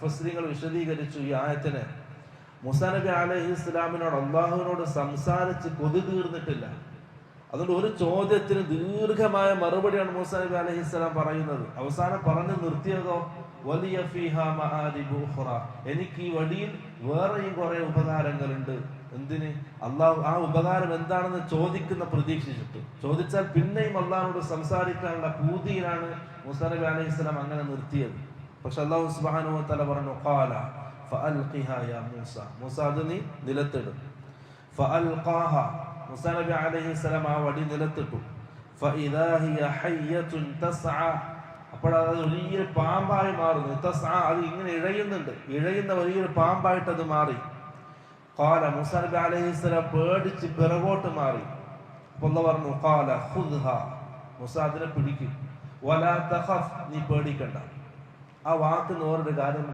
മുഫസ്സിറുകൾ വിശദീകരിച്ചു ഈ ആയത്തിനെ. മൂസാ നബി അലൈഹിസ്സലാമിനോട് അള്ളാഹുവിനോട് സംസാരിച്ച് കൊതി തീർന്നിട്ടില്ല. അതുകൊണ്ട് ഒരു ചോദ്യത്തിന് ദീർഘമായ മറുപടിയാണ് മൂസാ നബി അലൈഹിസ്സലാം പറയുന്നത്. അവസാനം പറഞ്ഞു നിർത്തിയതോ വലിയ ഫീഹാ മആരിബു ഉഖ്റ, എനിക്ക് ഈ വടിയിൽ വേറെയും കുറെ ഉപകാരങ്ങളുണ്ട്. എന്തിന്? അള്ളാഹു ആ ഉപകാരം എന്താണെന്ന് ചോദിക്കുന്ന പ്രതീക്ഷിച്ചിട്ട്. ചോദിച്ചാൽ പിന്നെയും അള്ളാഹുനോട് സംസാരിക്കാനുള്ള പൂതിയിലാണ് മൂസാ നബി അലൈഹിസ്സലാം അങ്ങനെ നിർത്തിയത്. പക്ഷെ അള്ളാഹു സുബ്ഹാനഹു വ തആല പറഞ്ഞു ഖാല ഫഅൽഖിഹാ യാ മൂസ, മൂസ അത് നീ നിലത്തിടും. ഫഅൽഖാഹ, മൂസാ നബി അലൈഹിസ്സലാം ആ വടി നിലത്തിട്ടു. ഫഇദാ ഹിയ ഹയ്യത്തുൻ തസ്അ, അപ്പോൾ അത് വലിയൊരു പാമ്പായി മാറുന്നു. തസ്അ, അത് ഇങ്ങനെ ഇഴയുന്നുണ്ട്, ഇഴയുന്ന വലിയൊരു പാമ്പായിട്ട് അത് മാറി. ഖാല, മൂസാ നബി അലൈഹിസ്സലാം പേടിച്ച് പിറകോട്ട് മാറി. അപ്പോൾ അല്ലാഹു പറഞ്ഞു ഖാല ഖുദ്ഹാ, മൂസ അതിനെ പിടിക്കും. വലാ തഖഫ്, നീ പേടിക്കണ്ട. ആ വാക്ക് വേറൊരു കാര്യം